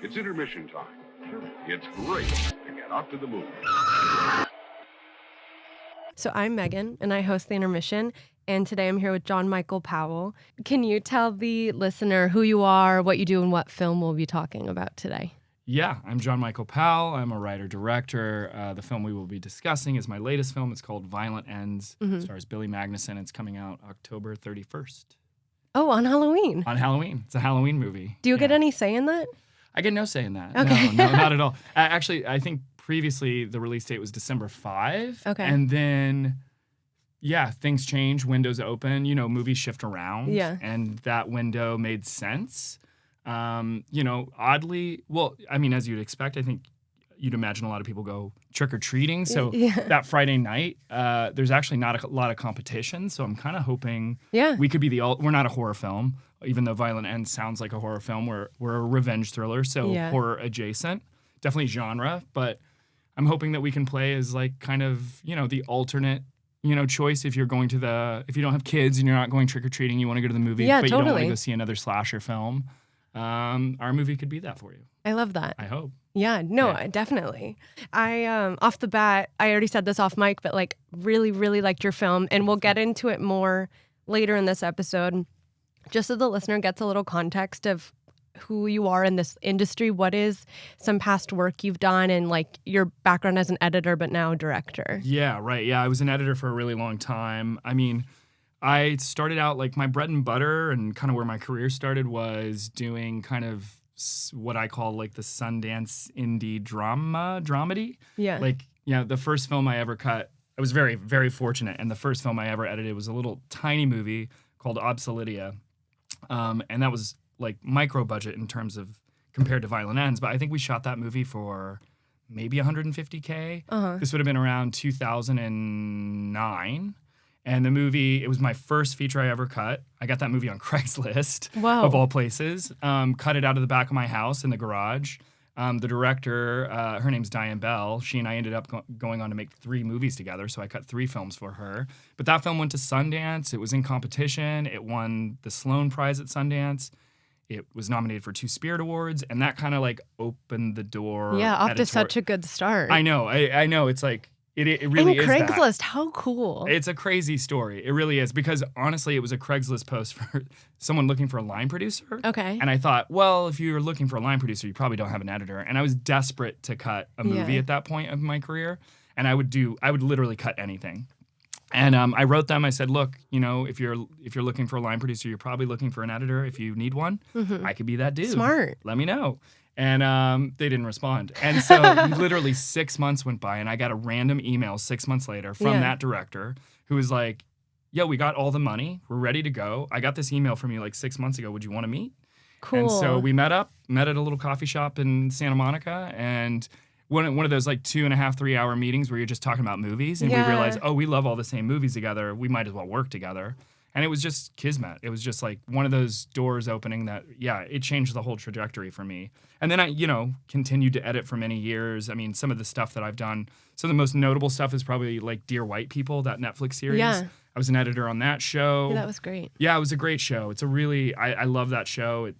It's intermission time. It's great to get out to the movies. So I'm Megan, and I host The Intermission, and today I'm here with John Michael Powell. Can you tell the listener who you are, what you do, and what film we'll be talking about today? Yeah, I'm John Michael Powell. I'm a writer-director. The film we will be discussing is my latest film. It's called Violent Ends. It stars Billy Magnuson. It's coming out October 31st. Oh, on Halloween. On Halloween. It's a Halloween movie. Do you get any say in that? I get no say in that. Okay. No, not at all. Actually, I think previously the release date was December 5. Okay. And then, things change. Windows open. Movies shift around. Yeah. And that window made sense. Oddly, as you'd expect, I think you'd imagine a lot of people go trick-or-treating. So that Friday night, there's actually not a lot of competition. So I'm kind of hoping we could be we're not a horror film, even though Violent Ends sounds like a horror film. We're a revenge thriller, so horror adjacent, definitely genre. But I'm hoping that we can play as like kind of, the alternate, choice if you're going if you don't have kids and you're not going trick-or-treating, you want to go to the movie, but you don't want to go see another slasher film. Our movie could be that for you. I love that. I hope. Yeah, no, definitely. I, off the bat, I already said this off mic, but like really, really liked your film, and we'll get into it more later in this episode. Just so the listener gets a little context of who you are in this industry, what is some past work you've done, and like your background as an editor, but now director. Yeah, right. Yeah, I was an editor for a really long time. I mean, I started out like my bread and butter and kind of where my career started was doing kind of what I call like the Sundance indie dramedy. Yeah. Like, the first film I ever cut, I was very, very fortunate. And the first film I ever edited was a little tiny movie called Obselidia. And that was like micro budget in terms of compared to Violent Ends. But I think we shot that movie for maybe $150K. This would have been around 2009. And the movie, it was my first feature I ever cut. I got that movie on Craigslist, of all places. Cut it out of the back of my house in the garage. The director, her name's Diane Bell. She and I ended up going on to make 3 movies together, so I cut 3 films for her. But that film went to Sundance. It was in competition. It won the Sloan Prize at Sundance. It was nominated for 2 Spirit Awards, and that kind of like opened the door. Yeah, off to such a good start. I know. I know. It's like, It really is Craigslist, that. How cool. It's a crazy story. It really is. Because honestly, it was a Craigslist post for someone looking for a line producer. Okay. And I thought, well, if you're looking for a line producer, you probably don't have an editor. And I was desperate to cut a movie at that point of my career. And I would literally cut anything. And I wrote them. I said, look, if you're looking for a line producer, you're probably looking for an editor. If you need one, I could be that dude. Smart. Let me know. And they didn't respond. And so literally 6 months went by, and I got a random email 6 months later from that director who was like, yo, we got all the money. We're ready to go. I got this email from you like 6 months ago. Would you want to meet? Cool. And so we met at a little coffee shop in Santa Monica, and one of those like 2.5, 3 hour meetings where you're just talking about movies, and we realized, we love all the same movies together. We might as well work together. And it was just kismet. It was just like one of those doors opening that, it changed the whole trajectory for me. And then I, continued to edit for many years. I mean, some of the stuff that I've done, some of the most notable stuff is probably like Dear White People, that Netflix series. Yeah. I was an editor on that show. Yeah, that was great. Yeah, it was a great show. It's a really, I love that show.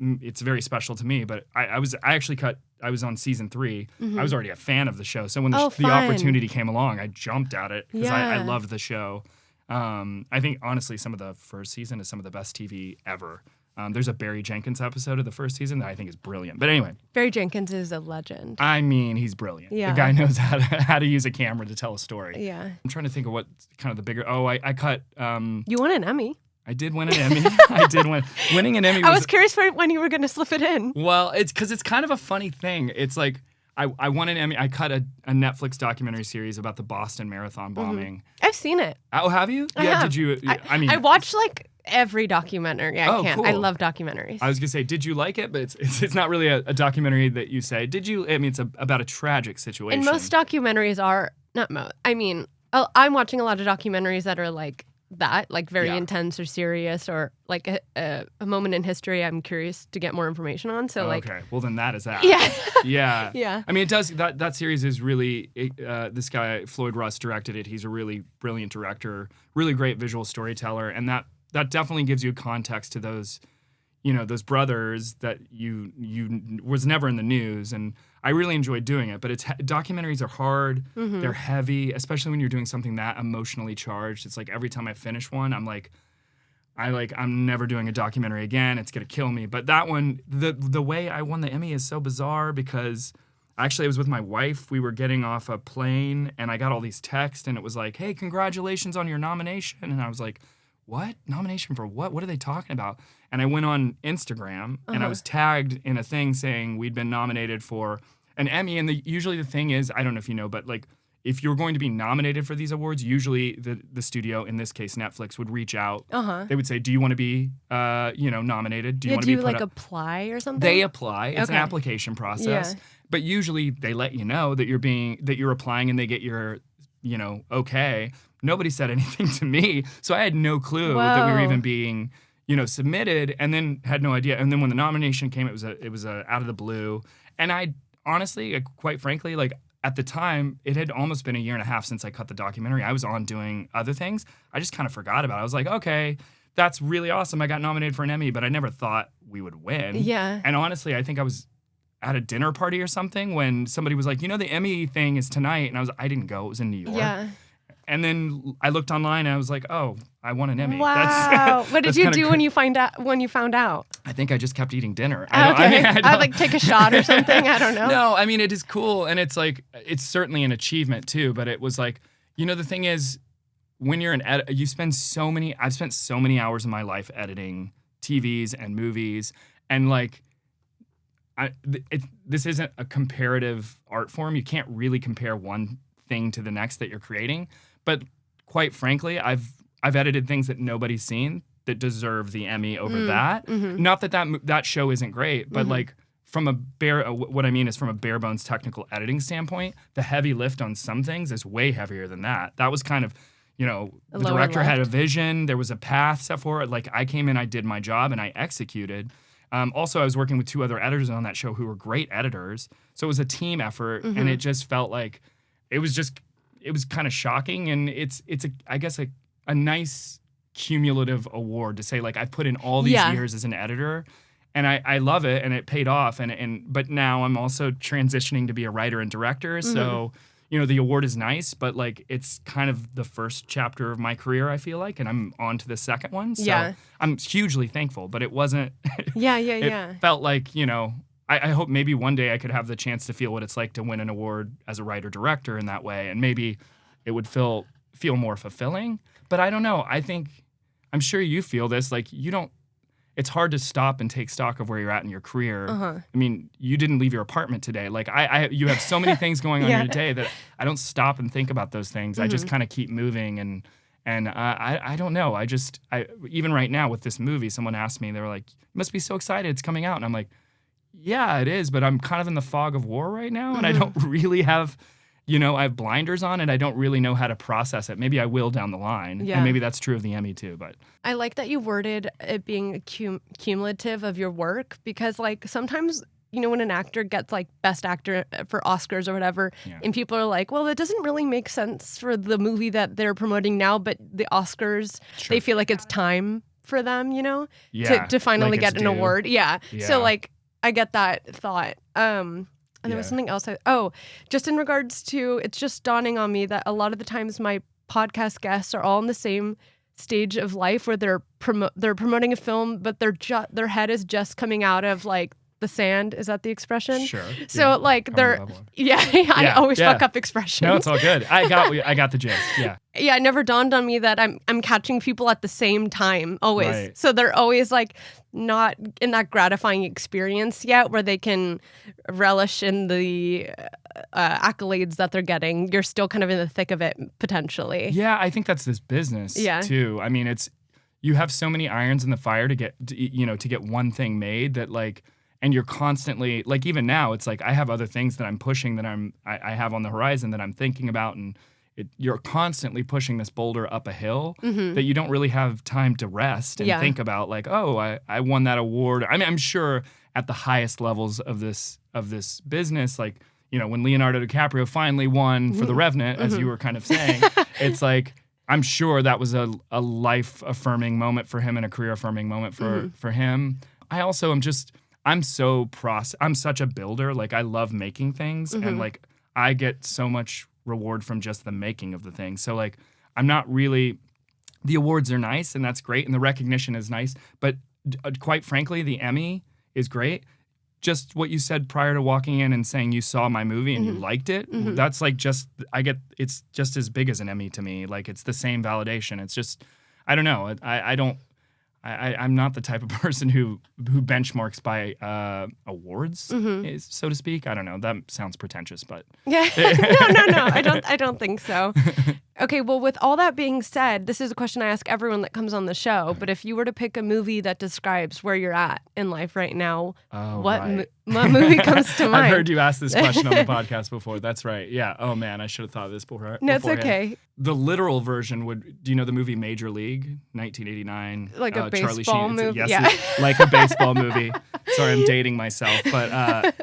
It's very special to me. But I was on season 3. I was already a fan of the show. So when the opportunity came along, I jumped at it because I loved the show. I think, honestly, some of the first season is some of the best TV ever. There's a Barry Jenkins episode of the first season that I think is brilliant. But anyway. Barry Jenkins is a legend. I mean, he's brilliant. Yeah. The guy knows how to use a camera to tell a story. Yeah. I'm trying to think of what kind of the bigger... I cut... You won an Emmy. I did win an Emmy. I did win. Winning an Emmy I was curious for when you were going to slip it in. Well, it's because it's kind of a funny thing. It's like... I won an Emmy. I cut a Netflix documentary series about the Boston Marathon bombing. I've seen it. Oh, have you? I have. Did you? I watched like every documentary. I can't. Cool. I love documentaries. I was gonna say, did you like it? But it's not really a documentary that you say. Did you? I mean, it's about a tragic situation. And most documentaries are not most. I mean, I'm watching a lot of documentaries that are like that, like very intense or serious, or like a moment in history I'm curious to get more information on. So okay, well then that is that. Yeah. Yeah. Yeah. I mean, it does. That series is really. This guy Floyd Russ directed it. He's a really brilliant director, really great visual storyteller, and that definitely gives you context to those, those brothers that you was never in the news, and I really enjoyed doing it. But documentaries are hard. Mm-hmm. They're heavy, especially when you're doing something that emotionally charged. It's like every time I finish one, I'm like, I'm never doing a documentary again. It's gonna kill me. But that one, the way I won the Emmy is so bizarre because actually I was with my wife. We were getting off a plane, and I got all these texts, and it was like, "Hey, congratulations on your nomination!" And I was like, "What? Nomination for what? What are they talking about?" And I went on Instagram, and I was tagged in a thing saying we'd been nominated for an Emmy. And usually the thing is, I don't know if you know, but like if you're going to be nominated for these awards, usually the studio, in this case Netflix, would reach out. They would say, "Do you want to be nominated? Do you want to be put up?" Apply or something? They apply. It's an application process. Yeah. But usually they let you know that you're applying, and they get your okay. Nobody said anything to me, so I had no clue that we were even being submitted, and then had no idea. And then when the nomination came, it was out of the blue. And I honestly, quite frankly, like at the time, it had almost been a year and a half since I cut the documentary. I was on doing other things. I just kind of forgot about it. I was like, okay, that's really awesome. I got nominated for an Emmy, but I never thought we would win. Yeah. And honestly, I think I was at a dinner party or something when somebody was like, the Emmy thing is tonight, and I didn't go. It was in New York. Yeah. And then I looked online, and I was like, "Oh, I won an Emmy." Wow! What did you do when you found out? I think I just kept eating dinner. I'd like take a shot or something. I don't know. No, I mean it is cool, and it's like it's certainly an achievement too. But it was like, the thing is, when you're I've spent so many hours of my life editing TVs and movies, and like, this isn't a comparative art form. You can't really compare one thing to the next that you're creating. But quite frankly, I've edited things that nobody's seen that deserve the Emmy over that. Mm-hmm. Not that show isn't great, but like from what I mean is from a bare bones technical editing standpoint, the heavy lift on some things is way heavier than that. That was kind of, the director had a vision, there was a path set for it. Like I came in, I did my job, and I executed. Also, I was working with 2 other editors on that show who were great editors. So it was a team effort, and it just felt like it was kind of shocking, and it's I guess a nice cumulative award to say, like, I put in all these years as an editor, and I love it, and it paid off, but now I'm also transitioning to be a writer and director, so the award is nice, but like it's kind of the first chapter of my career, I feel like, and I'm on to the second one, so I'm hugely thankful, but it wasn't it felt like, I hope maybe one day I could have the chance to feel what it's like to win an award as a writer-director in that way, and maybe it would feel more fulfilling. But I don't know. I'm sure you feel this. Like, it's hard to stop and take stock of where you're at in your career. I mean, you didn't leave your apartment today. Like, you have so many things going on in your day that I don't stop and think about those things. I just kind of keep moving, and I don't know. Even right now with this movie, someone asked me, they were like, "You must be so excited it's coming out," and I'm like, yeah, it is, but I'm kind of in the fog of war right now, and I don't really have, I have blinders on, and I don't really know how to process it. Maybe I will down the line, and maybe that's true of the Emmy too. But I like that you worded it being cumulative of your work, because like sometimes, when an actor gets like Best Actor for Oscars or whatever, and people are like, well, it doesn't really make sense for the movie that they're promoting now, but the Oscars, they feel like it's time for them, to finally like get an award. Yeah. So like, I get that thought. And there was something else. Just in regards to, it's just dawning on me that a lot of the times my podcast guests are all in the same stage of life where they're promoting a film, but their head is just coming out of like the sand. Is that the expression? Sure. So like I always fuck up expressions. No, it's all good. I got the gist. Yeah. Yeah, it never dawned on me that I'm catching people at the same time always. Right. So they're always like not in that gratifying experience yet where they can relish in the accolades that they're getting. You're still kind of in the thick of it potentially. Yeah, I think that's this business too. I mean, you have so many irons in the fire to get one thing made that like. And you're constantly, like even now, it's like I have other things that I'm pushing that I have on the horizon that I'm thinking about, and you're constantly pushing this boulder up a hill that you don't really have time to rest and think about like, oh, I won that award. I mean, I'm sure at the highest levels of this business, like, when Leonardo DiCaprio finally won for The Revenant, as you were kind of saying, it's like, I'm sure that was a life-affirming moment for him and a career-affirming moment for him. I also am I'm such a builder. Like, I love making things, and like I get so much reward from just the making of the thing. So like, I'm not really. The awards are nice, and that's great, and the recognition is nice. But quite frankly, the Emmy is great. Just what you said prior to walking in and saying you saw my movie and you liked it. That's like it's just as big as an Emmy to me. Like, it's the same validation. It's just, I don't know. I'm not the type of person who benchmarks by awards, so to speak. I don't know. That sounds pretentious, but yeah, no. I don't think so. Okay, well, with all that being said, this is a question I ask everyone that comes on the show. But if you were to pick a movie that describes where you're at in life right now, what movie comes to mind? I've heard you ask this question on the podcast before. That's right. Yeah. Oh man, I should have thought of this before. No, it's okay. The literal version do you know the movie Major League, 1989? Like a Charlie baseball Sheen. movie? Yes, like a baseball movie. Sorry, I'm dating myself. But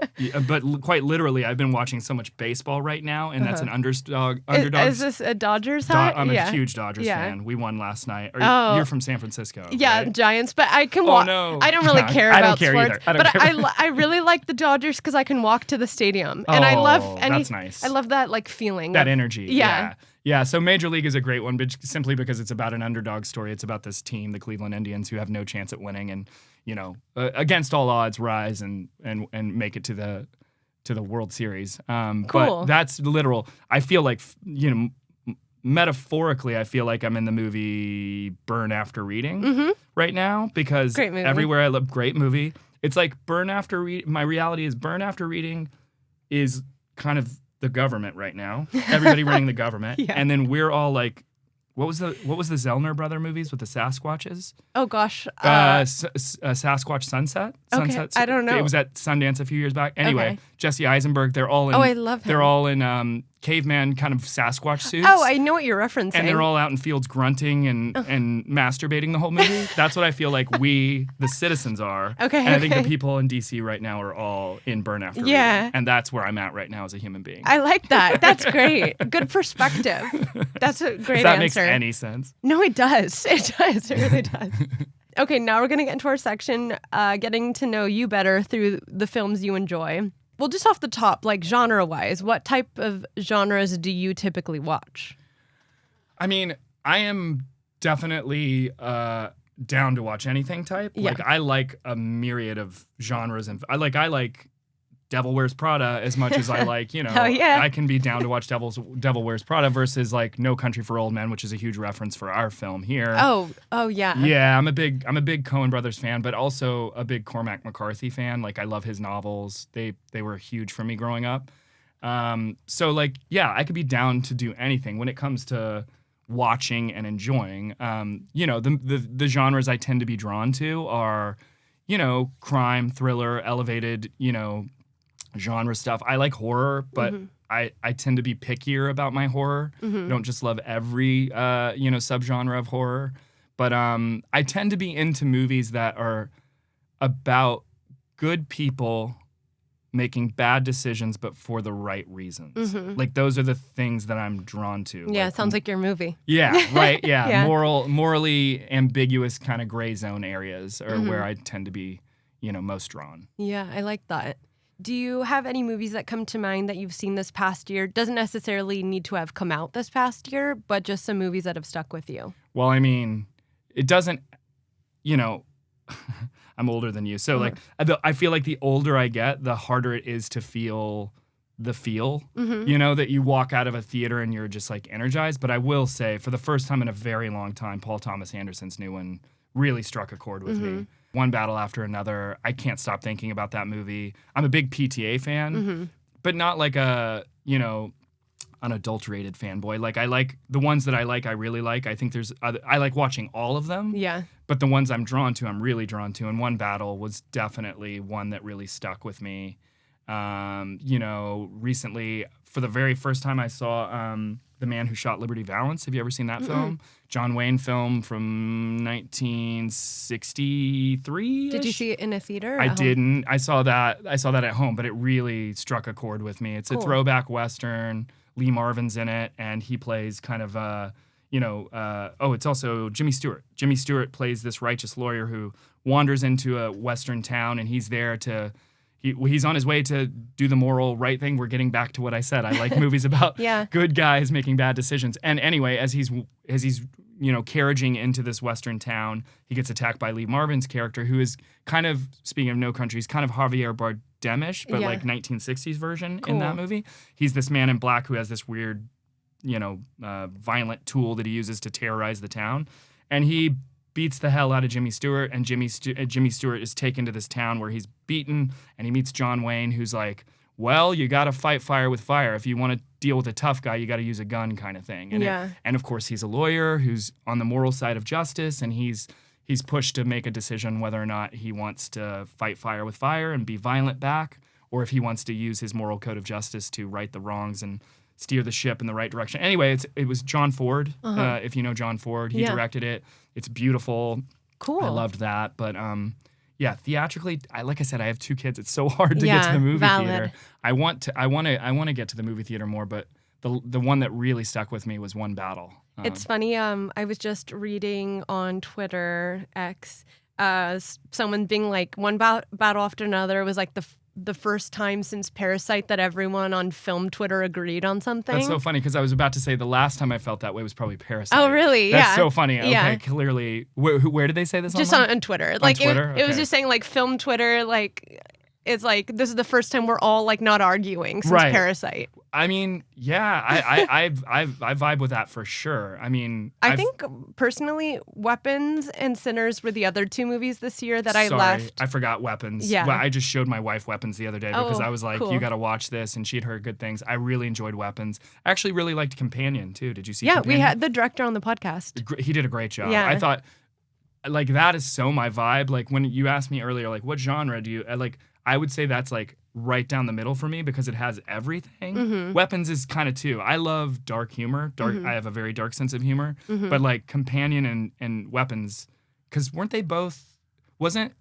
quite literally, I've been watching so much baseball right now, and that's an underdog. Is this a Dodgers hat? I'm a huge Dodgers fan. We won last night. You're from San Francisco. Yeah, right? Giants. But I can walk. No. I don't really care about sports. But I really like the Dodgers because I can walk to the stadium, and I love. That's nice. I love that like feeling. That energy. Yeah. Yeah, so Major League is a great one, but simply because it's about an underdog story. It's about this team, the Cleveland Indians, who have no chance at winning, and against all odds, rise and make it to the World Series. Cool. But that's literal. I feel like metaphorically, I feel like I'm in the movie Burn After Reading right now, because everywhere I look, great movie. It's like Burn After Reading. My reality is Burn After Reading is kind of the government right now. Everybody running the government. Yeah. And then we're all like, what was the Zellner brother movies with the Sasquatches? Oh gosh. Sasquatch Sunset? Okay, I don't know. It was at Sundance a few years back. Anyway, Jesse Eisenberg, they're all in. Oh, I love him. They're all in caveman kind of Sasquatch suits. Oh, I know what you're referencing. And they're all out in fields grunting and masturbating the whole movie. That's what I feel like we, the citizens, are. Okay. And I think the people in DC right now are all in Burn After Reading. And that's where I'm at right now as a human being. I like that. That's great. Good perspective. That's a great answer. If that makes any sense. No, it does. It does. It really does. Okay, now we're going to get into our section, getting to know you better through the films you enjoy. Well, just off the top, like genre-wise, what type of genres do you typically watch? I mean, I am definitely down to watch anything type. Yeah. Like, I like a myriad of genres, and I like Devil Wears Prada as much as I like, I can be down to watch Devil Wears Prada versus like No Country for Old Men, which is a huge reference for our film here. Oh yeah. Yeah, I'm a big Coen Brothers fan, but also a big Cormac McCarthy fan. Like, I love his novels. They were huge for me growing up. So like, yeah, I could be down to do anything when it comes to watching and enjoying. The genres I tend to be drawn to are, crime, thriller, elevated, genre stuff. I like horror, but I tend to be pickier about my horror. I don't just love every subgenre of horror, but I tend to be into movies that are about good people making bad decisions, but for the right reasons. Like, those are the things that I'm drawn to. Yeah, like, it sounds like your movie. Yeah, right. Yeah, yeah. Morally ambiguous kind of gray zone areas are where I tend to be, most drawn. Yeah, I like that. Do you have any movies that come to mind that you've seen this past year? Doesn't necessarily need to have come out this past year, but just some movies that have stuck with you. Well, I mean, it doesn't, I'm older than you. So like, I feel like the older I get, the harder it is to feel the feel, that you walk out of a theater and you're just like energized. But I will say, for the first time in a very long time, Paul Thomas Anderson's new one really struck a chord with me. One Battle After Another. I can't stop thinking about that movie. I'm a big PTA fan, but not like a, unadulterated fanboy. Like, I like the ones that I really like. I think I like watching all of them. Yeah. But the ones I'm really drawn to. And One Battle was definitely one that really stuck with me. Recently, for the very first time, I saw The Man Who Shot Liberty Valance. Have you ever seen that film? John Wayne film from 1963. Did you see it in a theater? I didn't. I saw that at home, but it really struck a chord with me. It's a throwback Western. Lee Marvin's in it, and he plays kind of it's also Jimmy Stewart. Jimmy Stewart plays this righteous lawyer who wanders into a Western town, and he's there to. He's on his way to do the moral right thing. We're getting back to what I said. I like movies about good guys making bad decisions. And anyway, as he's carriaging into this Western town, he gets attacked by Lee Marvin's character, who is kind of, speaking of No Country, he's kind of Javier Bardemish, but like 1960s version in that movie. He's this man in black who has this weird, violent tool that he uses to terrorize the town. And he beats the hell out of Jimmy Stewart, and Jimmy Stewart is taken to this town where he's beaten, and he meets John Wayne, who's like, well, you got to fight fire with fire. If you want to deal with a tough guy, you got to use a gun, kind of thing. And and of course, he's a lawyer who's on the moral side of justice, and he's pushed to make a decision whether or not he wants to fight fire with fire and be violent back, or if he wants to use his moral code of justice to right the wrongs and steer the ship in the right direction. Anyway, it was John Ford. If you know John Ford, he directed it. It's beautiful. Cool. I loved that. But theatrically, like I said, I have 2 kids. It's so hard to get to the movie theater. I want to get to the movie theater more, but the one that really stuck with me was One Battle. It's funny. I was just reading on Twitter X, someone being like, one battle after another was like the first time since Parasite that everyone on film Twitter agreed on something. That's so funny, because I was about to say the last time I felt that way was probably Parasite. Oh, really? That's so funny. Okay, clearly. Where did they say this? Just online? on Twitter. On Twitter? It was just saying like film Twitter, like it's like this is the first time we're all like not arguing since Parasite. I mean, yeah, I vibe with that for sure. I mean, I think personally, Weapons and Sinners were the other 2 movies this year that I left. I forgot Weapons. Yeah. Well, I just showed my wife Weapons the other day because I was like, cool. You got to watch this, and she'd heard good things. I really enjoyed Weapons. I actually really liked Companion too. Did you see Companion? Yeah, we had the director on the podcast. He did a great job. Yeah. I thought, like, that is so my vibe. Like, when you asked me earlier, like, what genre do you like? I would say that's like right down the middle for me because it has everything. Mm-hmm. Weapons is kind of too. I love dark humor. I have a very dark sense of humor. Mm-hmm. But like Companion and Weapons, because wasn't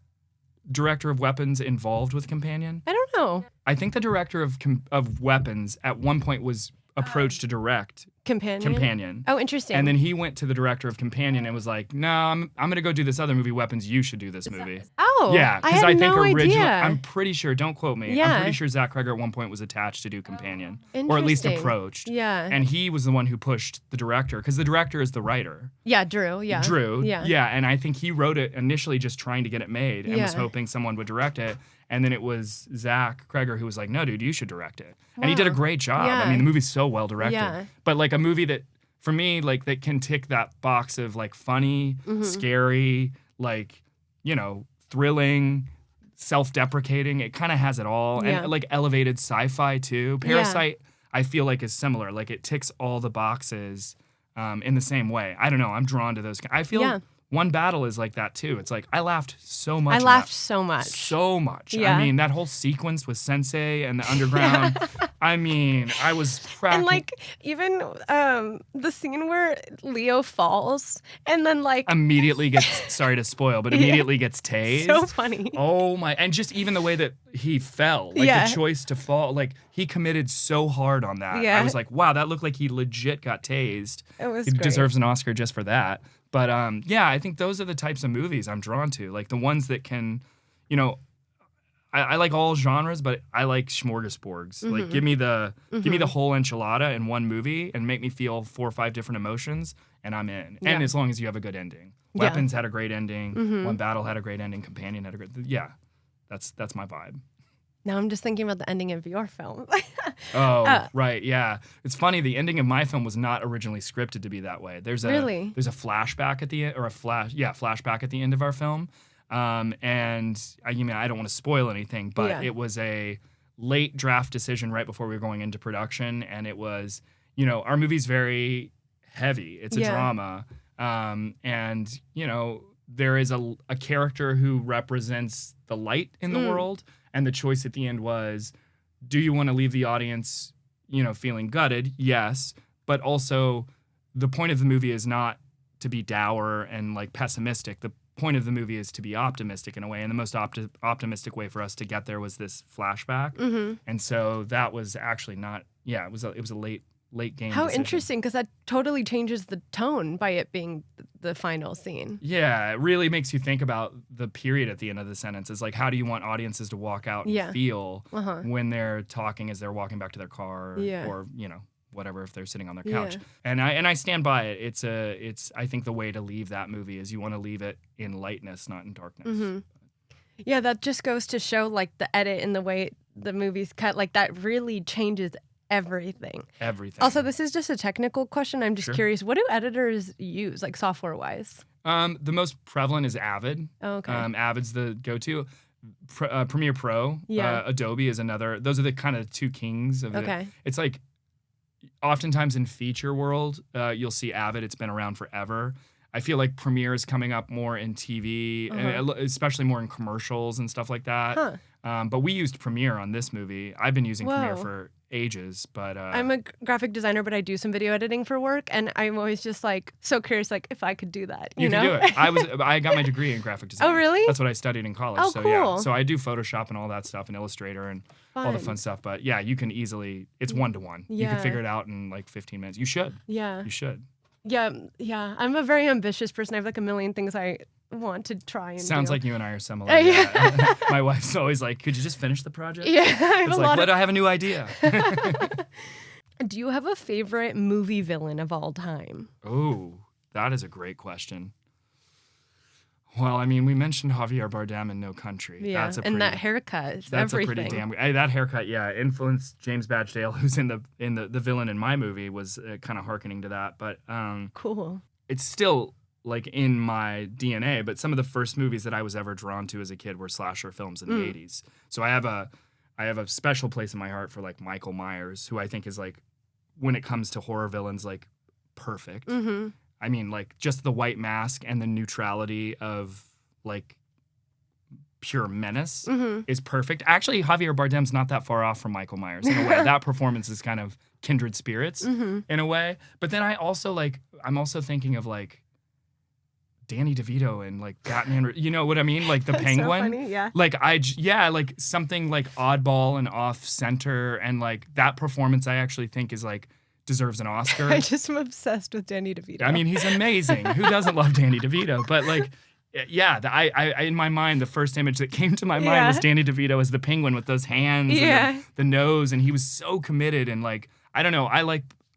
director of Weapons involved with Companion? I don't know. I think the director of Weapons at one point was approached to direct Companion. Oh, interesting. And then he went to the director of Companion and was like, "No, I'm going to go do this other movie, Weapons. You should do this movie." Yeah, because I think originally, I'm pretty sure. Don't quote me. Yeah. I'm pretty sure Zach Kreger at one point was attached to do Companion, or at least approached. Yeah. And he was the one who pushed the director because the director is the writer. Yeah, Drew. Yeah. Drew. Yeah. Yeah, and I think he wrote it initially just trying to get it made and was hoping someone would direct it. And then it was Zach Kreger who was like, "No, dude, you should direct it." Wow. And he did a great job. Yeah. I mean, the movie's so well directed. Yeah. But like a movie that, for me, like that can tick that box of like funny, scary, like, thrilling, self-deprecating. It kind of has it all. Yeah. And like elevated sci-fi too. Parasite, I feel like is similar. Like it ticks all the boxes in the same way. I don't know. I'm drawn to those. I feel One Battle is like that too. It's like I laughed so much. So much. So much. Yeah. I mean, that whole sequence with Sensei and the underground. I mean, I was cracking. And like even the scene where Leo falls and then like immediately gets sorry to spoil, but immediately gets tased. So funny. Oh my! And just even the way that he fell, like the choice to fall, like he committed so hard on that. Yeah. I was like, wow, that looked like he legit got tased. It was. He deserves an Oscar just for that. But I think those are the types of movies I'm drawn to, like the ones that can, I like all genres, but I like smorgasbords. Mm-hmm. Like give me the whole enchilada in one movie and make me feel 4 or 5 different emotions, and I'm in. Yeah. And as long as you have a good ending. Weapons had a great ending. Mm-hmm. One Battle had a great ending. Companion had a great. Yeah, that's my vibe. Now I'm just thinking about the ending of your film. Right, yeah. It's funny, the ending of my film was not originally scripted to be that way. There's a flashback at the end, flashback at the end of our film. And I don't want to spoil anything, but it was a late draft decision right before we were going into production, and it was, our movie's very heavy. It's a drama. And there is a character who represents the light in the world. And the choice at the end was, do you want to leave the audience, feeling gutted? Yes. But also, the point of the movie is not to be dour and like pessimistic. The point of the movie is to be optimistic in a way. And the most optimistic way for us to get there was this flashback. Mm-hmm. And so that was actually not, it was a late late game How decision. interesting, because that totally changes the tone by it being the final scene. Yeah, it really makes you think about the period at the end of the sentence. It's like, how do you want audiences to walk out and feel when they're talking as they're walking back to their car or whatever, if they're sitting on their couch. And I stand by it. It's I think the way to leave that movie is you want to leave it in lightness, not in darkness. Mm-hmm. Yeah, that just goes to show like the edit and the way the movie's cut, like that really changes everything. Also, this is just a technical question. I'm just curious, what do editors use, like software-wise? The most prevalent is Avid. Oh, okay. Avid's the go-to. Premiere Pro, Adobe is another. Those are the kind of two kings of it. It's like, oftentimes in feature world, you'll see Avid. It's been around forever. I feel like Premiere is coming up more in TV, and especially more in commercials and stuff like that. But we used Premiere on this movie. I've been using Premiere for ages, but I'm a graphic designer, but I do some video editing for work, and I'm always just like so curious, like if I could do that. You know? Can do it. I got my degree in graphic design. Oh, really? That's what I studied in college. Oh, so cool. yeah, so I do Photoshop and all that stuff, and Illustrator and all the fun stuff. But yeah, you can easily. It's 1-to-1. You can figure it out in like 15 minutes. You should. Yeah. You should. Yeah. I'm a very ambitious person. I have like a million things I want to try and Sounds do. like you and I are similar. Yeah. My wife's always like, could you just finish the project? Yeah. It's like, but I have a new idea. Do you have a favorite movie villain of all time? Oh, that is a great question. Well, I mean, we mentioned Javier Bardem in No Country. Yeah, and that haircut is that's everything. A pretty damn... that haircut, influenced James Badgedale, who's in the villain in my movie, was kind of hearkening to that. But cool. It's still like in my DNA, but some of the first movies that I was ever drawn to as a kid were slasher films in the 80s. So I have a special place in my heart for like Michael Myers, who I think is like, when it comes to horror villains, like perfect. Mm-hmm. I mean, like just the white mask and the neutrality of like pure menace is perfect. Actually, Javier Bardem's not that far off from Michael Myers in a way. That performance is kind of kindred spirits in a way. But then I'm also thinking of like Danny DeVito and like Batman, you know what I mean? Like the Penguin. So funny, yeah. Like like something like oddball and off center, and like that performance I actually think is like deserves an Oscar. I just am obsessed with Danny DeVito. I mean, he's amazing. Who doesn't love Danny DeVito? But like, yeah, I in my mind, the first image that came to my mind was Danny DeVito as the Penguin with those hands and the nose, and he was so committed, and like, I don't know,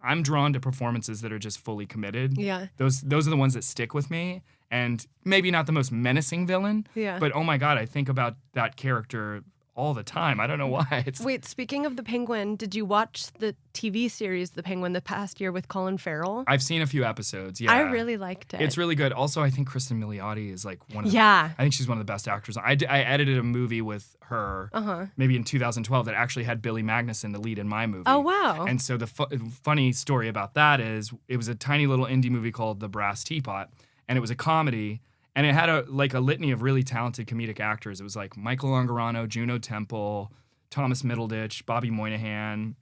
I'm drawn to performances that are just fully committed. Yeah. Those are the ones that stick with me. And maybe not the most menacing villain, but oh my God, I think about that character all the time. I don't know why. Wait, speaking of the Penguin, did you watch the TV series The Penguin the past year with Colin Farrell? I've seen a few episodes, yeah. I really liked it. It's really good. Also, I think Kristen Milioti is like one of the... Yeah. I think she's one of the best actors. I edited a movie with her maybe in 2012 that actually had Billy Magnussen, the lead in my movie. Oh, wow. And so the funny story about that is it was a tiny little indie movie called The Brass Teapot, and it was a comedy. And it had a litany of really talented comedic actors. It was like Michael Angarano, Juno Temple, Thomas Middleditch, Bobby Moynihan.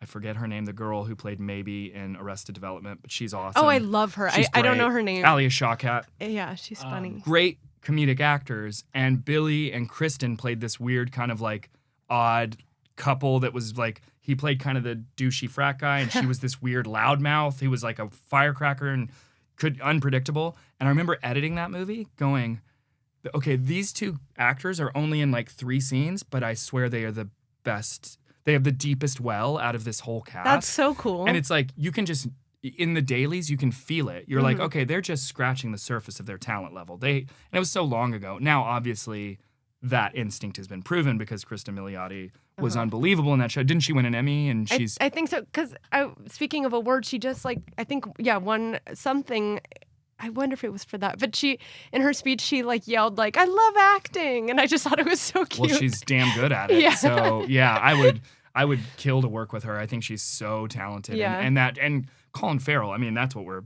I forget her name, the girl who played Maybe in Arrested Development, but she's awesome. Oh, I love her. I don't know her name. Alia Shawkat. Yeah, she's funny. Great comedic actors. And Billy and Kristen played this weird kind of like odd couple that was like, he played kind of the douchey frat guy, and she was this weird loudmouth who was like a firecracker and unpredictable. And I remember editing that movie going, okay, these two actors are only in like 3 scenes, but I swear they are the best. They have the deepest well out of this whole cast. That's so cool. And it's like, you can just, in the dailies, you can feel it. You're like, okay, they're just scratching the surface of their talent level. And it was so long ago. Now, obviously, that instinct has been proven because Kristen Milioti was unbelievable in that show. Didn't she win an Emmy? And she's... I think so, because speaking of awards, she just like, I think, won something. I wonder if it was for that. But she, in her speech, she like yelled like, I love acting. And I just thought it was so cute. Well, she's damn good at it. Yeah. So yeah, I would kill to work with her. I think she's so talented. Yeah. And Colin Farrell, I mean, that's what we're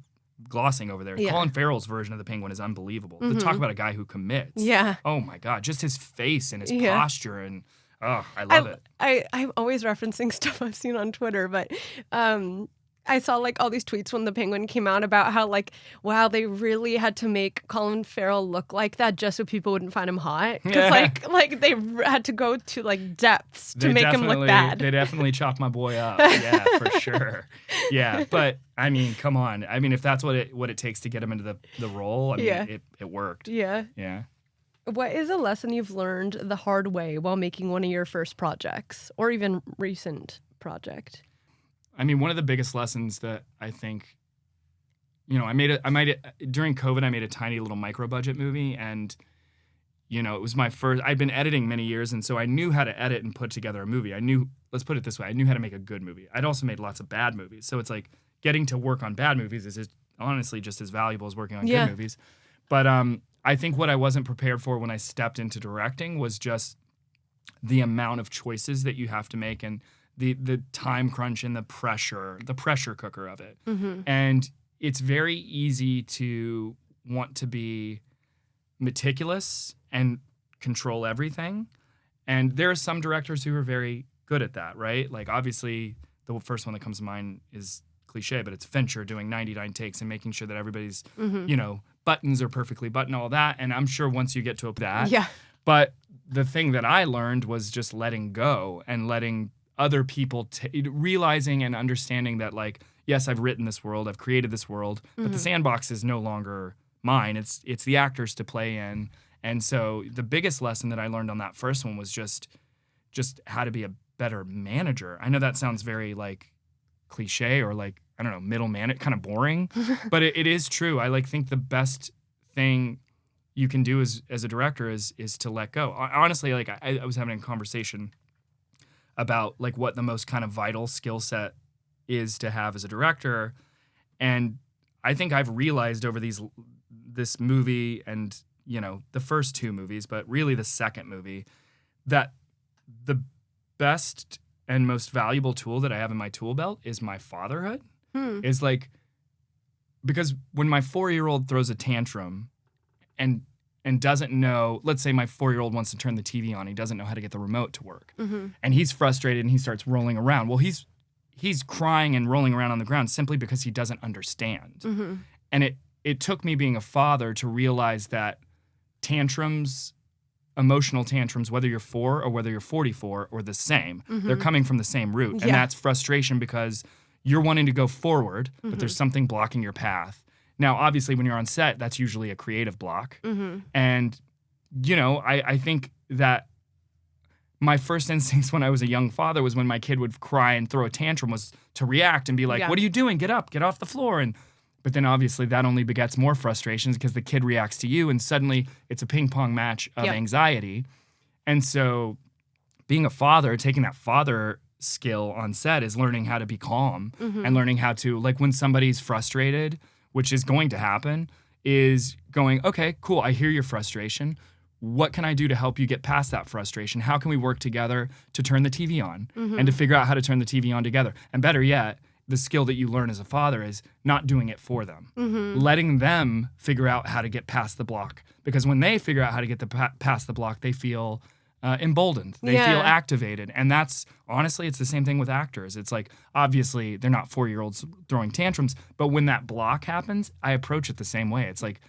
glossing over there. Yeah. Colin Farrell's version of the Penguin is unbelievable. To talk about a guy who commits. Yeah. Oh my God, just his face and his posture, and I love it. I'm always referencing stuff I've seen on Twitter, but I saw like all these tweets when The Penguin came out about how like, wow, they really had to make Colin Farrell look like that just so people wouldn't find him hot. Because like they had to go to like depths to make him look bad. They definitely chopped my boy up. Yeah, for sure. Yeah, but I mean, come on. I mean, if that's what it takes to get him into the role, I mean, it worked. Yeah. Yeah. What is a lesson you've learned the hard way while making one of your first projects or even recent project? I mean, one of the biggest lessons that I think, you know, during COVID, I made a tiny little micro budget movie, and, you know, it was my first, I'd been editing many years, and so I knew how to edit and put together a movie. Let's put it this way, I knew how to make a good movie. I'd also made lots of bad movies. So it's like getting to work on bad movies is honestly just as valuable as working on good movies. But I think what I wasn't prepared for when I stepped into directing was just the amount of choices that you have to make and the time crunch and the pressure cooker of it. Mm-hmm. And it's very easy to want to be meticulous and control everything. And there are some directors who are very good at that, right? Like obviously the first one that comes to mind is cliche, but it's Fincher doing 99 takes and making sure that everybody's, you know, buttons are perfectly buttoned, all that. And I'm sure once you get to that. Yeah. But the thing that I learned was just letting go and letting other people realizing and understanding that, like, yes, I've written this world, I've created this world, but the sandbox is no longer mine. It's the actors to play in. And so the biggest lesson that I learned on that first one was just how to be a better manager. I know that sounds very like cliche or like, I don't know, middle man, kind of boring, but it is true. I think the best thing you can do as a director is to let go. Honestly, like I was having a conversation about like what the most kind of vital skill set is to have as a director. And I think I've realized over this movie and, you know, the first two movies, but really the second movie, that the best and most valuable tool that I have in my tool belt is my fatherhood. Is like, because when my 4-year-old throws a tantrum and doesn't know, let's say my 4-year-old wants to turn the TV on, he doesn't know how to get the remote to work. And he's frustrated and he starts rolling around. Well, he's crying and rolling around on the ground simply because he doesn't understand. And it took me being a father to realize that emotional tantrums, whether you're 4 or whether you're 44, are the same. They're coming from the same root. And that's frustration because you're wanting to go forward, but there's something blocking your path. Now, obviously, when you're on set, that's usually a creative block. And, you know, I think that my first instincts when I was a young father was when my kid would cry and throw a tantrum was to react and be like, what are you doing? Get up, get off the floor. But then obviously that only begets more frustrations because the kid reacts to you and suddenly it's a ping pong match of anxiety. And so being a father, taking that father skill on set is learning how to be calm and learning how to, like when somebody's frustrated, which is going to happen, is going, okay, cool, I hear your frustration. What can I do to help you get past that frustration? How can we work together to turn the TV on and to figure out how to turn the TV on together? And better yet, the skill that you learn as a father is not doing it for them. Letting them figure out how to get past the block. Because when they figure out how to get past the block, they feel emboldened. They feel activated. And that's, honestly, it's the same thing with actors. It's like, obviously, they're not 4-year-olds throwing tantrums, but when that block happens, I approach it the same way. It's like,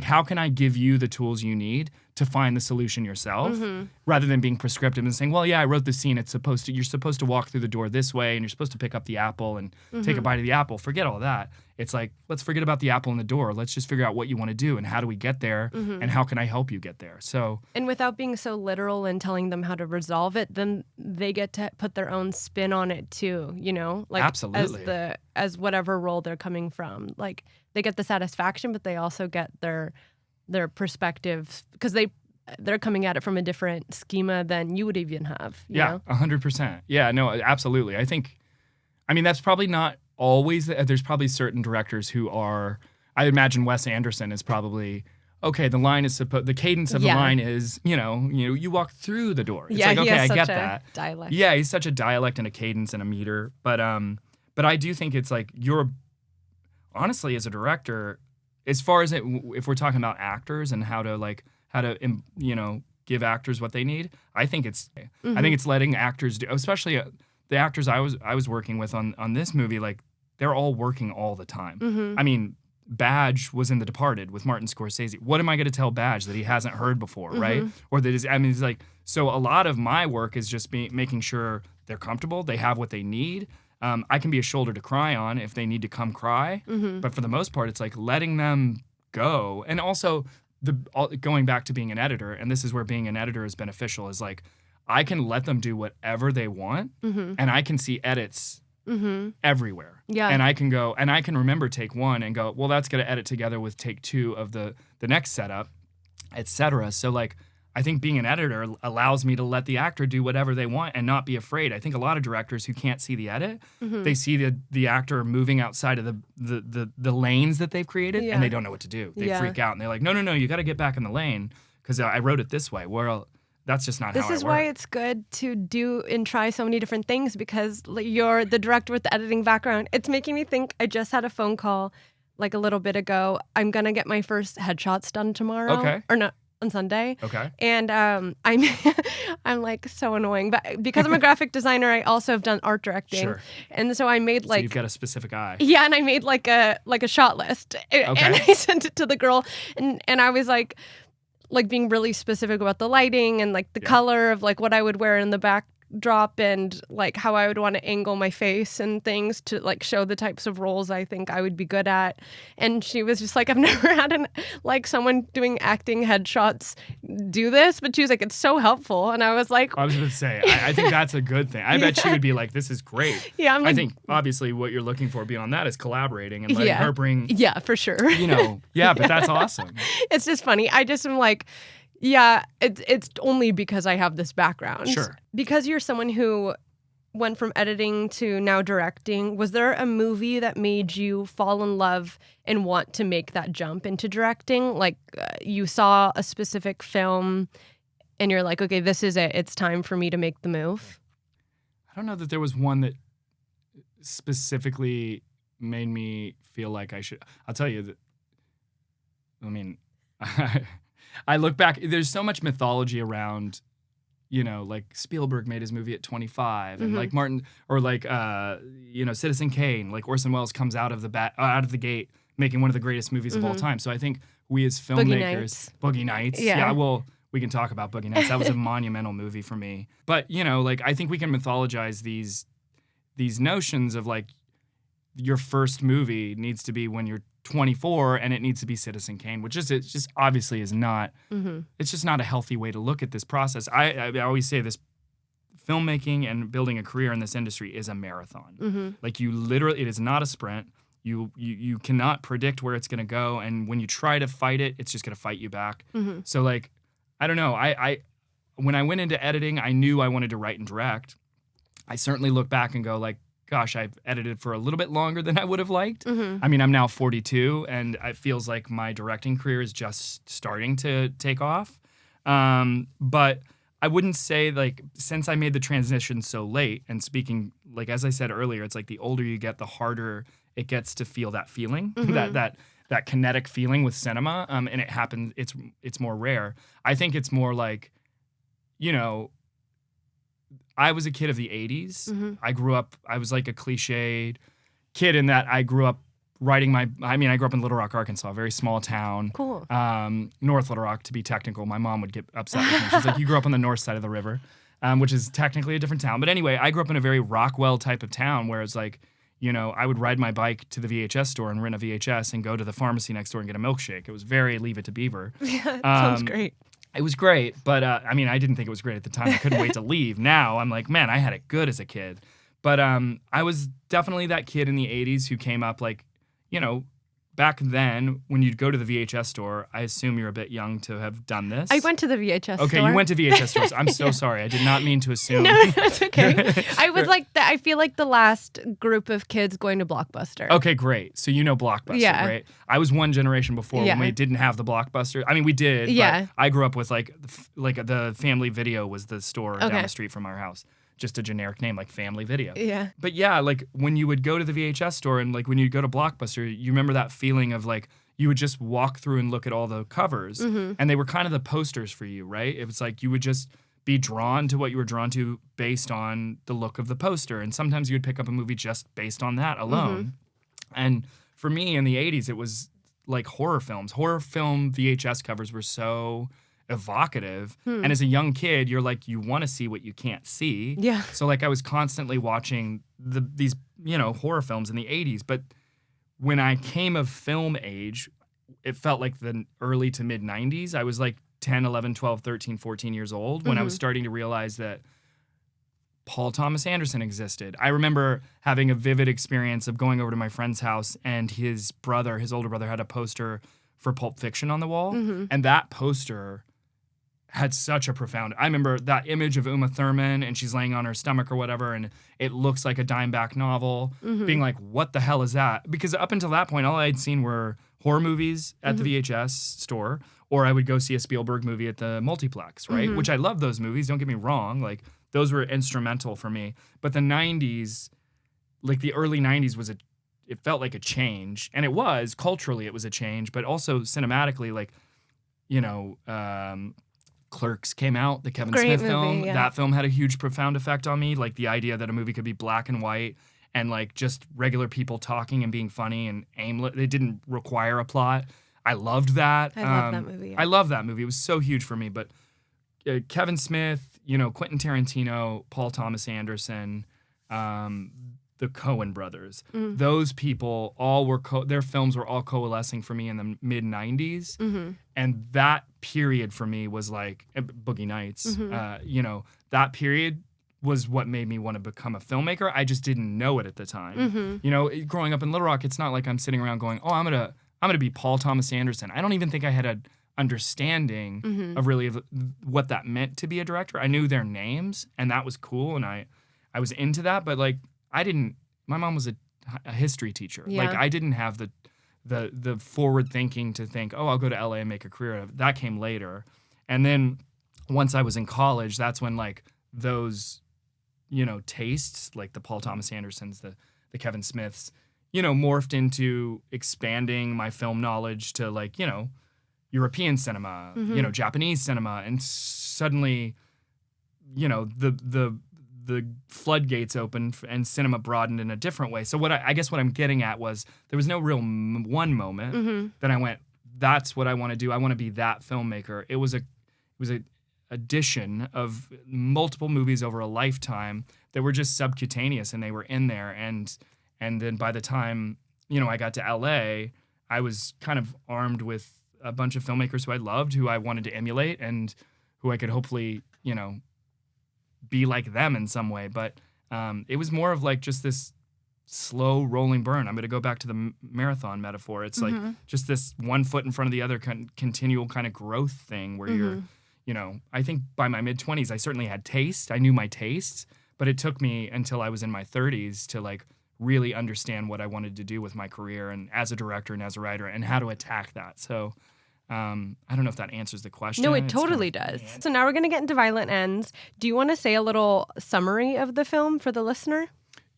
how can I give you the tools you need to find the solution yourself, rather than being prescriptive and saying, well, yeah, I wrote the scene. You're supposed to walk through the door this way, and you're supposed to pick up the apple and take a bite of the apple. Forget all that. It's like, let's forget about the apple in the door. Let's just figure out what you want to do and how do we get there and how can I help you get there. So, and without being so literal and telling them how to resolve it, then they get to put their own spin on it too, you know? Like, absolutely. As whatever role they're coming from. Like, they get the satisfaction, but they also get their perspective because they're coming at it from a different schema than you would even have. You know? 100%. Yeah, no, absolutely. I mean, that's probably not always. There's probably certain directors who are. I imagine Wes Anderson is probably okay. The line is the cadence of the line is you walk through the door. It's like, okay, I get that dialect. Yeah, he's such a dialect and a cadence and a meter. But I do think it's like honestly, as a director, as far as if we're talking about actors and how to give actors what they need, I think it's letting actors do, especially the actors I was working with on this movie, like they're all working all the time. I mean, Badge was in The Departed with Martin Scorsese. What am I going to tell Badge that he hasn't heard before, right? Or that is, I mean, it's like, so a lot of my work is just making sure they're comfortable, they have what they need. I can be a shoulder to cry on if they need to come cry. But for the most part, it's like letting them go. And also, going back to being an editor, and this is where being an editor is beneficial, is like, I can let them do whatever they want, and I can see edits everywhere. Yeah. And I can go, and I can remember take 1 and go, well, that's going to edit together with take 2 of the next setup, etc. So like, I think being an editor allows me to let the actor do whatever they want and not be afraid. I think a lot of directors who can't see the edit, they see the actor moving outside of the lanes that they've created, and they don't know what to do. They freak out, and they're like, no, you got to get back in the lane because I wrote it this way. Well, that's just not how I work. This is why it's good to do and try so many different things, because you're the director with the editing background. It's making me think, I just had a phone call like a little bit ago. I'm going to get my first headshots done tomorrow. Okay. Or not, on Sunday. Okay. And I'm like so annoying. But because I'm a graphic designer, I also have done art directing. Sure. And so I made like... So you've got a specific eye. Yeah, and I made like a shot list. Okay. And I sent it to the girl, and I was like being really specific about the lighting and like the color of like what I would wear in the backdrop and like how I would want to angle my face and things to like show the types of roles I think I would be good at. And she was just like, I've never had someone doing acting headshots do this, but she was like, it's so helpful. And I was like, I was going to say, I think that's a good thing. I bet she would be like, this is great. Yeah, I think obviously what you're looking for beyond that is collaborating and letting her bring. Yeah, for sure. But that's awesome. It's just funny. I just am like, yeah, it's only because I have this background. Sure. Because you're someone who went from editing to now directing, was there a movie that made you fall in love and want to make that jump into directing? Like you saw a specific film and you're like, okay, this is it. It's time for me to make the move. I don't know that there was one that specifically made me feel like I should. I'll tell you that, I mean, I look back, there's so much mythology around, like Spielberg made his movie at 25 and like Martin, or like, Citizen Kane, like Orson Welles comes out of the gate making one of the greatest movies of all time. So I think we as filmmakers, Boogie Nights. Yeah, well, we can talk about Boogie Nights. That was a monumental movie for me. But, like I think we can mythologize these notions of like your first movie needs to be when you're 24 and it needs to be Citizen Kane, which is, it just obviously is not, it's just not a healthy way to look at this process. I always say this, filmmaking and building a career in this industry is a marathon. Like you literally, it is not a sprint. You cannot predict where it's going to go. And when you try to fight it, it's just going to fight you back. So like, I don't know. When I went into editing, I knew I wanted to write and direct. I certainly look back and go like, gosh, I've edited for a little bit longer than I would have liked. I mean, I'm now 42, and it feels like my directing career is just starting to take off. But I wouldn't say, like, since I made the transition so late, and speaking, like, as I said earlier, it's like the older you get, the harder it gets to feel that feeling, that kinetic feeling with cinema, and it happens, it's more rare. I think it's more like, I was a kid of the 80s. I was like a cliched kid in that I grew up I grew up in Little Rock, Arkansas, a very small town. Cool. North Little Rock, to be technical. My mom would get upset with me. She's like, you grew up on the north side of the river, which is technically a different town. But anyway, I grew up in a very Rockwell type of town where it's like, I would ride my bike to the VHS store and rent a VHS and go to the pharmacy next door and get a milkshake. It was very Leave It to Beaver. Yeah, sounds great. It was great, but I didn't think it was great at the time. I couldn't wait to leave. Now I'm like, man, I had it good as a kid. But I was definitely that kid in the 80s who came up like, back then when you'd go to the VHS store, I assume you're a bit young to have done this. I went to the VHS store. Okay, you went to VHS stores. I'm so sorry. I did not mean to assume. No, it's okay. I was like, I feel like the last group of kids going to Blockbuster. Okay, great. So Blockbuster, right? I was one generation before when we didn't have the Blockbuster. I mean, we did, but I grew up with like the Family Video was the store down the street from our house. Just a generic name like Family Video. Yeah. But yeah, like when you would go to the VHS store and like when you'd go to Blockbuster, you remember that feeling of like you would just walk through and look at all the covers and they were kind of the posters for you, right? It was like you would just be drawn to what you were drawn to based on the look of the poster. And sometimes you would pick up a movie just based on that alone. And for me in the 80s, it was like horror films. Horror film VHS covers were so evocative. And as a young kid, you're like, you want to see what you can't see. Yeah. So like I was constantly watching these, horror films in the 80s. But when I came of film age, it felt like the early to mid 90s. I was like 10, 11, 12, 13, 14 years old when I was starting to realize that Paul Thomas Anderson existed. I remember having a vivid experience of going over to my friend's house, and his older brother, had a poster for Pulp Fiction on the wall. And that poster had such a profound... I remember that image of Uma Thurman, and she's laying on her stomach or whatever, and it looks like a Dimeback novel, being like, what the hell is that? Because up until that point, all I'd seen were horror movies at the VHS store, or I would go see a Spielberg movie at the multiplex, right? Which I love those movies, don't get me wrong. Like, those were instrumental for me. But the 90s, like the early 90s it felt like a change. And it was, culturally it was a change, but also cinematically, like, Clerks came out, the Kevin Smith film. Yeah. That film had a huge, profound effect on me. Like the idea that a movie could be black and white and like just regular people talking and being funny and aimless. It didn't require a plot. I loved that. I love that movie. Yeah. I love that movie. It was so huge for me. But Kevin Smith, Quentin Tarantino, Paul Thomas Anderson, the Coen brothers. Those people all were their films were all coalescing for me in the mid 90s, and that period for me was like Boogie Nights. That period was what made me want to become a filmmaker. I just didn't know it at the time. Growing up in Little Rock, it's not like I'm sitting around going, "Oh, I'm gonna be Paul Thomas Anderson." I don't even think I had a understanding of really what that meant to be a director. I knew their names, and that was cool, and I was into that, but like my mom was a history teacher. Yeah. Like I didn't have the forward thinking to think, oh, I'll go to LA and make a career out of it. That came later. And then once I was in college, that's when like those, tastes, like the Paul Thomas Andersons, the Kevin Smiths, morphed into expanding my film knowledge to like, European cinema, Japanese cinema. And suddenly, the floodgates opened and cinema broadened in a different way. So I guess what I'm getting at was there was no real one moment that I went, that's what I want to do. I want to be that filmmaker. It was a addition of multiple movies over a lifetime that were just subcutaneous, and they were in there. And then by the time, I got to LA, I was kind of armed with a bunch of filmmakers who I loved, who I wanted to emulate, and who I could hopefully, be like them in some way. But it was more of like just this slow rolling burn. I'm going to go back to the marathon metaphor. It's like just this one foot in front of the other continual kind of growth thing where you're, I think by my mid 20s, I certainly had taste. I knew my tastes, but it took me until I was in my 30s to like really understand what I wanted to do with my career and as a director and as a writer and how to attack that. So I don't know if that answers the question. No, it totally does. So now we're going to get into Violent Ends. Do you want to say a little summary of the film for the listener?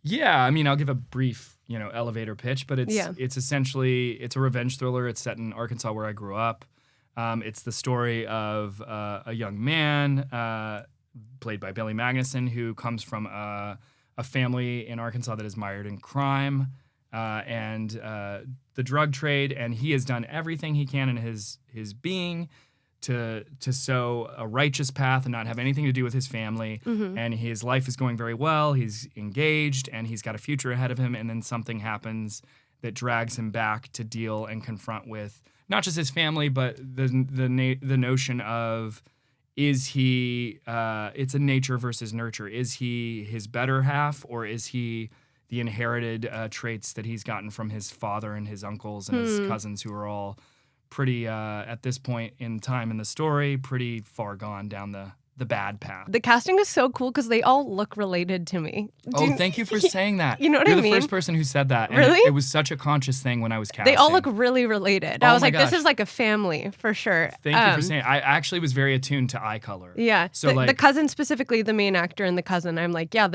Yeah, I mean, I'll give a brief, elevator pitch, but it's essentially, it's a revenge thriller. It's set in Arkansas where I grew up. It's the story of a young man played by Billy Magnuson who comes from a family in Arkansas that is mired in crime. And the drug trade, and he has done everything he can in his being to sow a righteous path and not have anything to do with his family. And his life is going very well. He's engaged, and he's got a future ahead of him. And then something happens that drags him back to deal and confront with not just his family, but the notion of is he? It's a nature versus nurture. Is he his better half, or is he the inherited traits that he's gotten from his father and his uncles and his cousins, who are all pretty, at this point in time in the story, pretty far gone down the bad path. The casting is so cool because they all look related to me. Thank you for saying that. You know what You're I mean? the first person who said that. And Really? It was such a conscious thing when I was casting. They all look really related. I was like, this is like a family for sure. Thank you for saying it. I actually was very attuned to eye color. Yeah. So the cousin, specifically the main actor and the cousin, I'm like, yeah,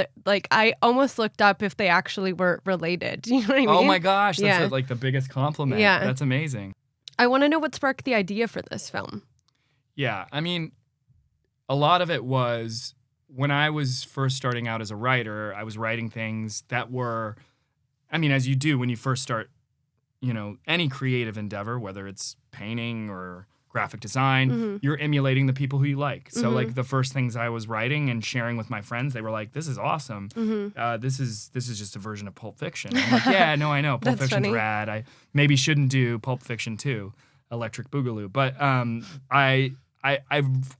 I almost looked up if they actually were related. You know what I mean? Oh my gosh. That's like the biggest compliment. Yeah. That's amazing. I want to know what sparked the idea for this film. Yeah. I mean, a lot of it was when I was first starting out as a writer, I was writing things that were I mean, as you do when you first start, any creative endeavor, whether it's painting or graphic design, you're emulating the people who you like. So like the first things I was writing and sharing with my friends, they were like, "This is awesome. This is just a version of Pulp Fiction." I'm like, "Yeah, no, I know. Pulp Fiction's rad. I maybe shouldn't do Pulp Fiction 2, Electric Boogaloo." But I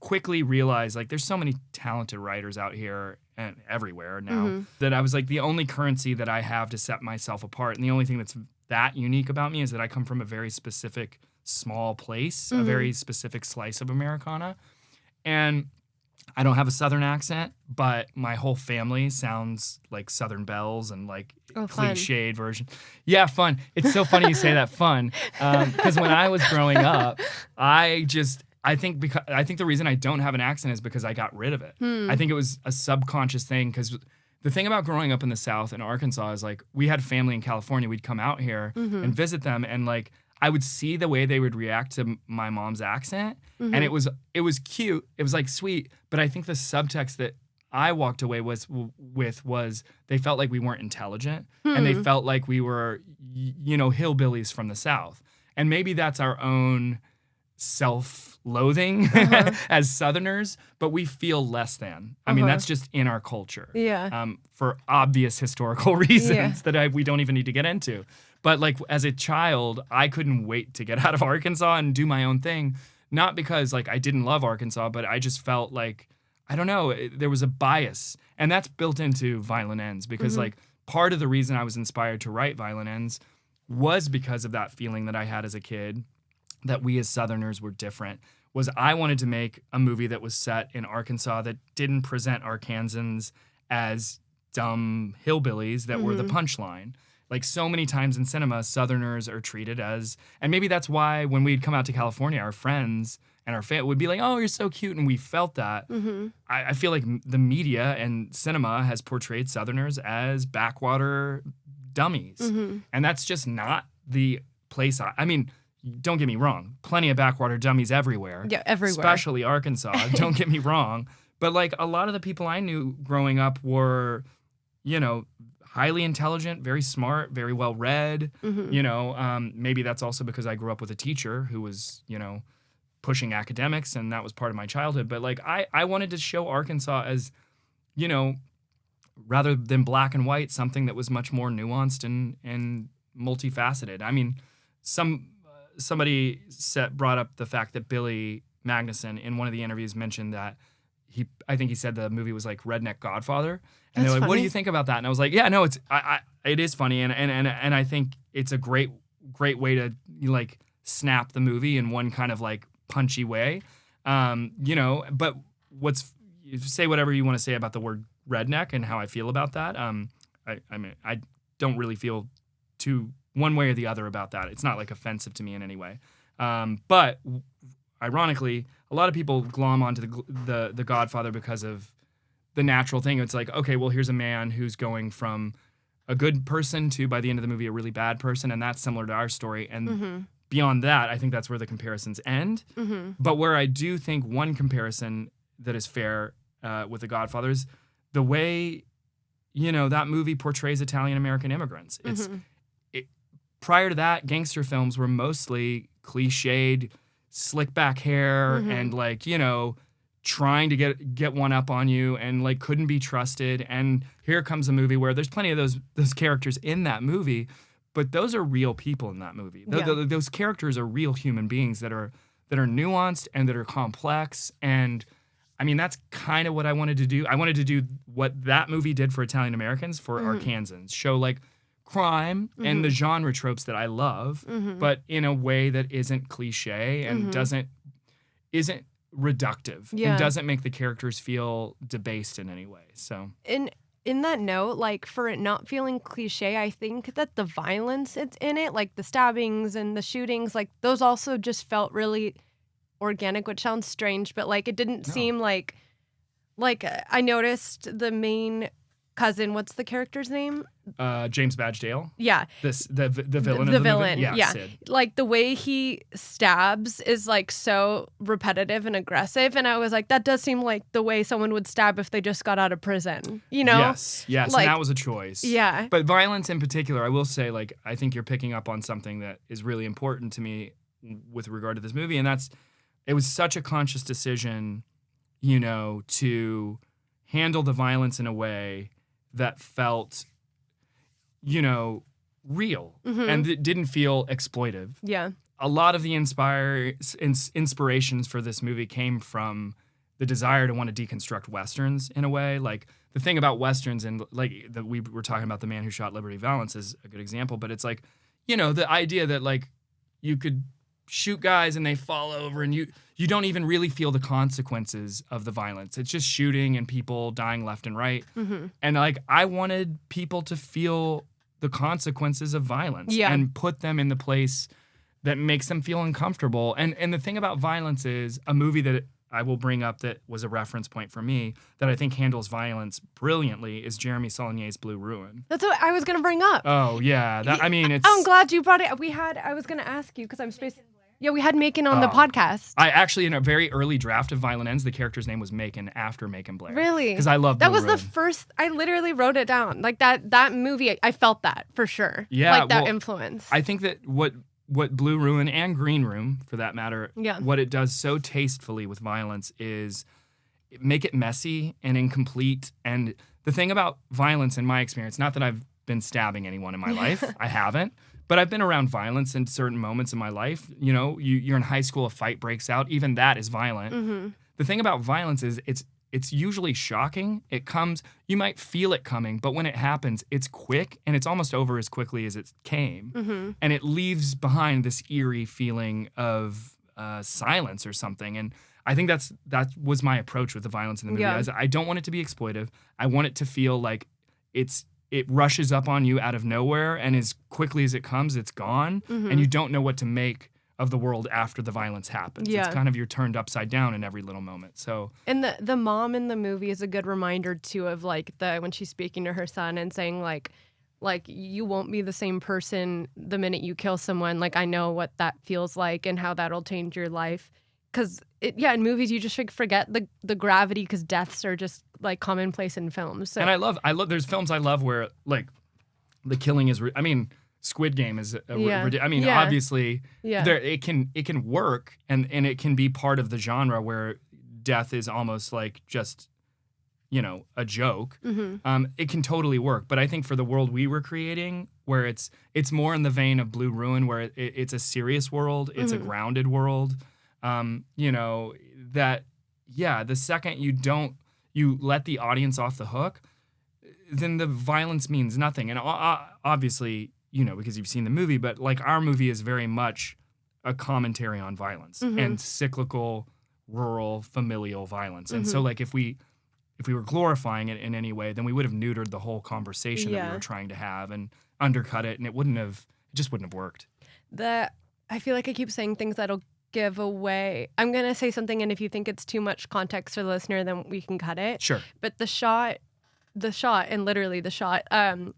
quickly realized like there's so many talented writers out here and everywhere now that I was like, the only currency that I have to set myself apart, and the only thing that's that unique about me is that I come from a very specific small place, a very specific slice of Americana. And I don't have a Southern accent, but my whole family sounds like Southern belles and like cliched version. Yeah, fun. It's so funny you say that, fun. Because when I was growing up, I think the reason I don't have an accent is because I got rid of it. I think it was a subconscious thing, because the thing about growing up in the South in Arkansas is like we had family in California. We'd come out here and visit them, and like I would see the way they would react to my mom's accent, and it was cute. It was like sweet, but I think the subtext that I walked away with was they felt like we weren't intelligent, and they felt like we were, hillbillies from the South, and maybe that's our own self-loathing as Southerners, but we feel less than. I mean, that's just in our culture. Yeah. For obvious historical reasons that we don't even need to get into. But like as a child, I couldn't wait to get out of Arkansas and do my own thing. Not because like I didn't love Arkansas, but I just felt like, I don't know, there was a bias. And that's built into Violent Ends, because like part of the reason I was inspired to write Violent Ends was because of that feeling that I had as a kid, that we as Southerners were different. Was I wanted to make a movie that was set in Arkansas that didn't present Arkansans as dumb hillbillies that were the punchline. Like so many times in cinema, Southerners are treated as, and maybe that's why when we'd come out to California, our friends and our family would be like, "Oh, you're so cute," and we felt that. I feel like the media and cinema has portrayed Southerners as backwater dummies, and that's just not the place. I mean, don't get me wrong, plenty of backwater dummies everywhere. Yeah, everywhere. Especially Arkansas, don't get me wrong. But like a lot of the people I knew growing up were, highly intelligent, very smart, very well read. Maybe that's also because I grew up with a teacher who was, pushing academics, and that was part of my childhood. But like I wanted to show Arkansas as, rather than black and white, something that was much more nuanced and multifaceted. I mean, somebody brought up the fact that Billy Magnuson in one of the interviews mentioned that I think he said the movie was like Redneck Godfather, and they're like, funny. "What do you think about that?" And I was like, "Yeah, no, it is funny, and I think it's a great way to like snap the movie in one kind of like punchy way, But say whatever you want to say about the word redneck and how I feel about that. I mean, I don't really feel too one way or the other about that. It's not like offensive to me in any way, but ironically, a lot of people glom onto the Godfather because of the natural thing. It's like, okay, well, here's a man who's going from a good person to, by the end of the movie, a really bad person, and that's similar to our story. And beyond that, I think that's where the comparisons end. But where I do think one comparison that is fair with the Godfather is the way, that movie portrays Italian-American immigrants. Prior to that, gangster films were mostly cliched, slick back hair and like, trying to get one up on you and like couldn't be trusted. And here comes a movie where there's plenty of those characters in that movie, but those are real people in that movie. Those characters are real human beings that are nuanced and that are complex. And I mean, that's kind of what I wanted to do. I wanted to do what that movie did for Italian Americans for Arkansans, show like crime and the genre tropes that I love, but in a way that isn't cliche and isn't reductive and doesn't make the characters feel debased in any way. So in that note, like for it not feeling cliche, I think that the violence it's in it, like the stabbings and the shootings, like those also just felt really organic, which sounds strange, but like it didn't seem like I noticed the main cousin, what's the character's name? James Badgedale. Yeah. The villain The of the villain. movie? Yeah. Sid. Like the way he stabs is like so repetitive and aggressive. And I was like, that does seem like the way someone would stab if they just got out of prison, you know? Yes. Like, and that was a choice. Yeah. But violence in particular, I will say, like, I think you're picking up on something that is really important to me with regard to this movie. And it was such a conscious decision, you know, to handle the violence in a way that felt, you know, real and it didn't feel exploitive. Yeah. A lot of the inspirations for this movie came from the desire to want to deconstruct Westerns in a way. Like the thing about Westerns and like that we were talking about The Man Who Shot Liberty Valance is a good example, but it's like, you know, the idea that like you could shoot guys and they fall over and you don't even really feel the consequences of the violence. It's just shooting and people dying left and right. And like I wanted people to feel the consequences of violence and put them in the place that makes them feel uncomfortable. And the thing about violence is a movie that I will bring up that was a reference point for me that I think handles violence brilliantly is Jeremy Saulnier's Blue Ruin. That's what I was going to bring up. Oh, yeah. I mean, it's... I'm glad you brought it. I was going to ask you because I'm spaced... Yeah, we had Macon on the podcast. I actually, in a very early draft of Violent Ends, the character's name was Macon after Macon Blair. Really? Because I love Blue That was Ruin. the first, I literally wrote it down. Like that movie, I felt that for sure. Yeah. Like that influence. I think that what Blue Ruin and Green Room, for that matter, what it does so tastefully with violence is make it messy and incomplete. And the thing about violence, in my experience, not that I've been stabbing anyone in my life, I haven't. But I've been around violence in certain moments in my life. You know, you're in high school, a fight breaks out. Even that is violent. The thing about violence is it's usually shocking. It comes, you might feel it coming, but when it happens, it's quick and it's almost over as quickly as it came. And it leaves behind this eerie feeling of silence or something. And I think that was my approach with the violence in the movie. I don't want it to be exploitive. I want it to feel like it rushes up on you out of nowhere, and as quickly as it comes, it's gone, and you don't know what to make of the world after the violence happens. It's kind of you're turned upside down in every little moment. So, and the mom in the movie is a good reminder too of like when she's speaking to her son and saying like you won't be the same person the minute you kill someone. Like I know what that feels like and how that'll change your life. Because in movies you just forget the gravity because deaths are just like commonplace in films. So. And I love there's films I love where like the killing is. I mean, Squid Game is. Obviously, it can work and it can be part of the genre where death is almost like just, you know, a joke. It can totally work, but I think for the world we were creating, where it's more in the vein of Blue Ruin, where it's a serious world, it's a grounded world. You know, that, the second you let the audience off the hook, then the violence means nothing. And obviously, you know, because you've seen the movie, but like our movie is very much a commentary on violence and cyclical, rural, familial violence. And so like if we were glorifying it in any way, then we would have neutered the whole conversation that we were trying to have and undercut it, and it just wouldn't have worked. I feel like I keep saying things that'll give away. I'm going to say something, and if you think it's too much context for the listener, then we can cut it. Sure. But the shot, and literally the shot,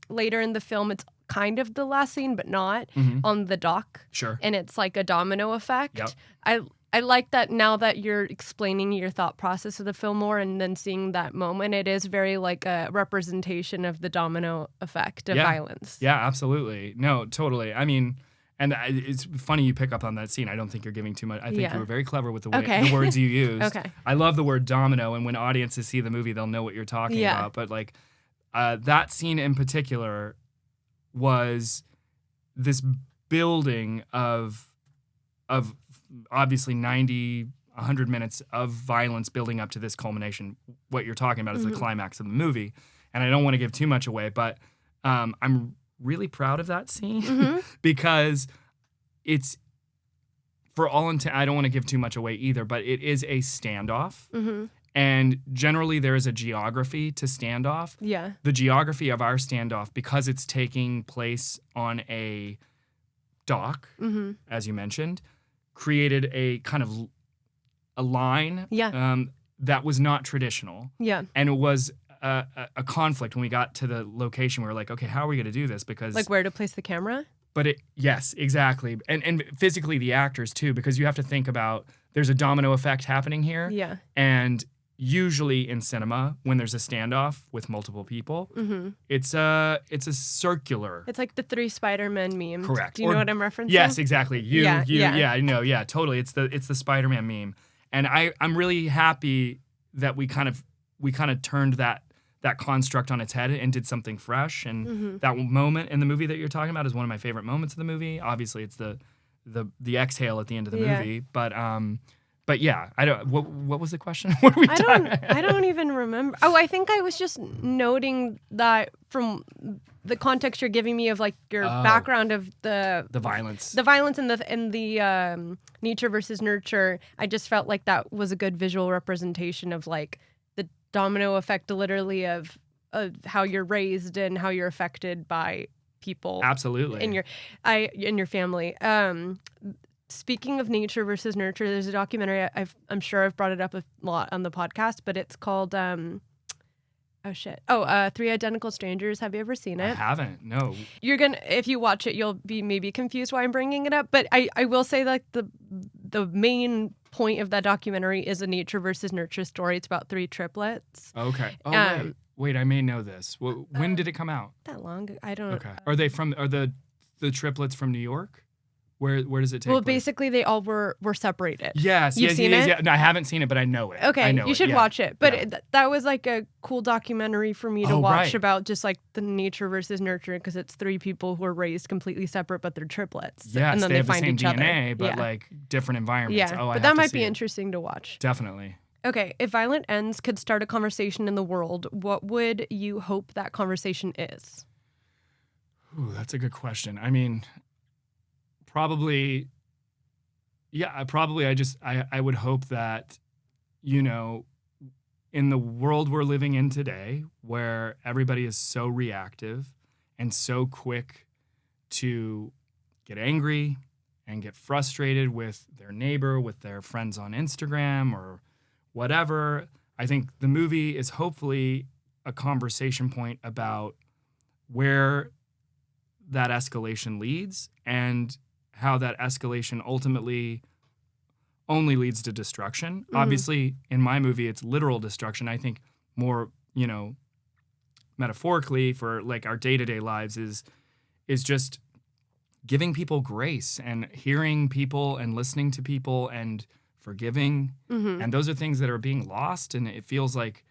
later in the film, it's kind of the last scene, but not, on the dock. Sure. And it's like a domino effect. Yep. I like that now that you're explaining your thought process of the film more and then seeing that moment, it is very like a representation of the domino effect of violence. Yeah, absolutely. No, totally. I mean... And it's funny you pick up on that scene. I don't think you're giving too much. I think you were very clever with the words you used. Okay. I love the word domino, and when audiences see the movie, they'll know what you're talking about. But like that scene in particular was this building of obviously 90, 100 minutes of violence building up to this culmination. What you're talking about is the climax of the movie. And I don't want to give too much away, but I'm really proud of that scene because it's, for all intent, I don't want to give too much away either, but it is a standoff. And generally there is a geography to standoff. Yeah. The geography of our standoff, because it's taking place on a dock, as you mentioned, created a kind of a line that was not traditional. Yeah. And it was a conflict when we got to the location. We were like, okay, how are we going to do this? Because like where to place the camera? But yes, exactly. And physically the actors too, because you have to think about there's a domino effect happening here. Yeah. And usually in cinema, when there's a standoff with multiple people, it's a circular. It's like the 3 Spider-Man meme. Correct. Do you know what I'm referencing? Yes, exactly. Yeah, totally. It's the Spider-Man meme. And I'm really happy that we kind of turned that construct on its head and did something fresh. And that moment in the movie that you're talking about is one of my favorite moments of the movie. Obviously, it's the exhale at the end of the movie, but yeah, I don't. What was the question? What are we I don't even remember. Oh, I think I was just noting that from the context you're giving me of like your background of the violence, and the nature versus nurture. I just felt like that was a good visual representation of like the domino effect, literally of how you're raised and how you're affected by people. Absolutely. In your family. Speaking of nature versus nurture, there's a documentary. I'm sure I've brought it up a lot on the podcast, but it's called 3 Identical Strangers. Have you ever seen it? I haven't. No. If you watch it, you'll be maybe confused why I'm bringing it up. But I will say that the main point of that documentary is a nature versus nurture story. It's about 3 triplets. Okay. Oh wait, I may know this. When did it come out? That long? I don't. Okay. Are the triplets from New York? Where does it take place? Basically, they all were separated. Yes. You've seen it? Yeah. No, I haven't seen it, but I know it. Okay, you should watch it. But yeah. That was like a cool documentary for me to watch about just like the nature versus nurture, because it's 3 people who are raised completely separate, but they're triplets. Yes, and then they have find the same each DNA, other. but like different environments. Yeah, but that might be interesting to watch. Definitely. Okay, if violent ends could start a conversation in the world, what would you hope that conversation is? Ooh, that's a good question. I mean, probably... Yeah, I would hope that, in the world we're living in today, where everybody is so reactive and so quick to get angry and get frustrated with their neighbor, with their friends on Instagram or whatever, I think the movie is hopefully a conversation point about where that escalation leads and how that escalation ultimately only leads to destruction. Obviously, in my movie, it's literal destruction. I think more, metaphorically for like our day-to-day lives is just giving people grace and hearing people and listening to people and forgiving. And those are things that are being lost. And it feels like,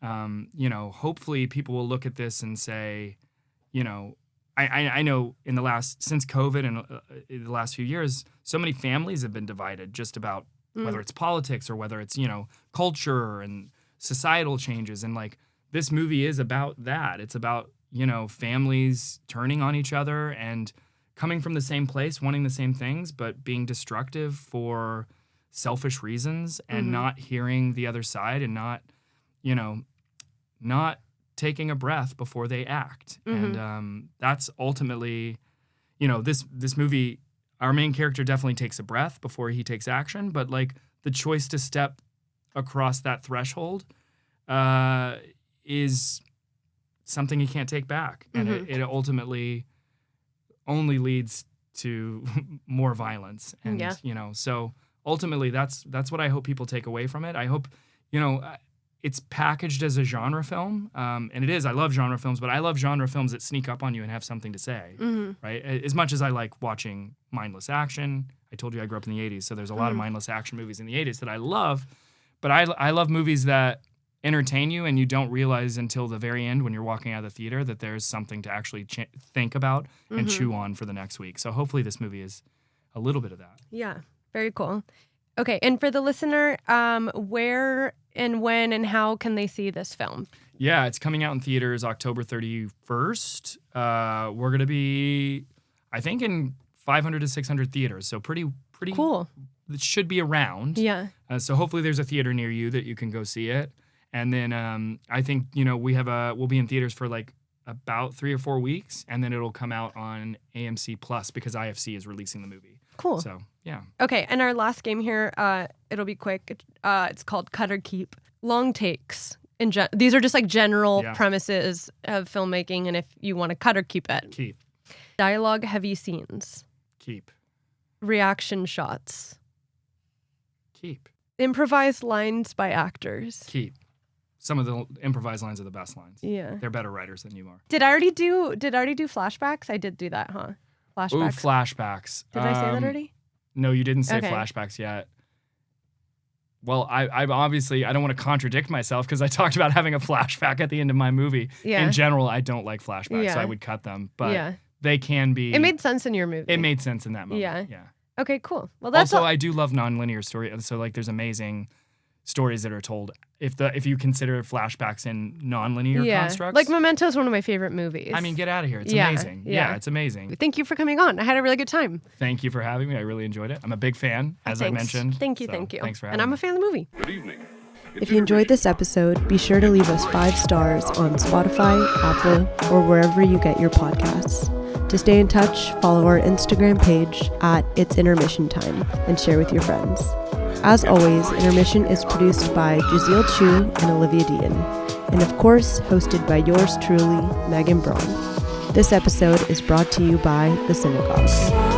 hopefully people will look at this and say, I know since COVID and in the last few years, so many families have been divided just about whether it's politics or whether it's, culture and societal changes. And like this movie is about that. It's about, families turning on each other and coming from the same place, wanting the same things, but being destructive for selfish reasons and not hearing the other side and not taking a breath before they act. And that's ultimately, this movie, our main character definitely takes a breath before he takes action, but like the choice to step across that threshold is something he can't take back. And it ultimately only leads to more violence. And, so ultimately that's what I hope people take away from it. I hope, it's packaged as a genre film, and it is. I love genre films, but I love genre films that sneak up on you and have something to say, right? As much as I like watching mindless action, I told you I grew up in the 80s, so there's a lot of mindless action movies in the 80s that I love, but I love movies that entertain you and you don't realize until the very end when you're walking out of the theater that there's something to actually think about and chew on for the next week. So hopefully this movie is a little bit of that. Yeah, very cool. Okay, and for the listener, where and when and how can they see this film? Yeah, it's coming out in theaters October 31st. We're going to be, I think, in 500 to 600 theaters, so pretty cool. It should be around. Yeah. So hopefully there's a theater near you that you can go see it. And then I think, we'll be in theaters for like about 3 or 4 weeks, and then it'll come out on AMC Plus because IFC is releasing the movie. Cool. So, yeah. Okay, and our last game here, it'll be quick. It's called Cut or Keep. Long takes. these are just like general premises of filmmaking, and if you want to cut or keep it. Keep. Dialogue heavy scenes. Keep. Reaction shots. Keep. Improvised lines by actors. Keep. Some of the improvised lines are the best lines. Yeah. They're better writers than you are. Did I already do flashbacks? I did do that, huh? Flashbacks. Ooh, flashbacks. Did I say that already? No, you didn't say flashbacks yet. Well, I obviously, I don't want to contradict myself because I talked about having a flashback at the end of my movie. Yeah. In general, I don't like flashbacks, so I would cut them. But they can be. It made sense in your movie. It made sense in that moment. Yeah. Okay, cool. Well, that's also I do love nonlinear story. So like, there's amazing stories that are told if you consider flashbacks in nonlinear constructs. Like Memento is one of my favorite movies. I mean, get out of here. It's amazing. Yeah, it's amazing. Thank you for coming on. I had a really good time. Thank you for having me. I really enjoyed it. I'm a big fan, as I mentioned. Thank you. Thanks for having me. And I'm a fan of the movie. Good evening. If you enjoyed this episode, be sure to leave us 5 stars on Spotify, Apple, or wherever you get your podcasts. To stay in touch, follow our Instagram page at It's Intermission Time and share with your friends. As always, Intermission is produced by Jazeel Chu and Olivia Dean, and of course, hosted by yours truly, Megan Braun. This episode is brought to you by The Synagogue.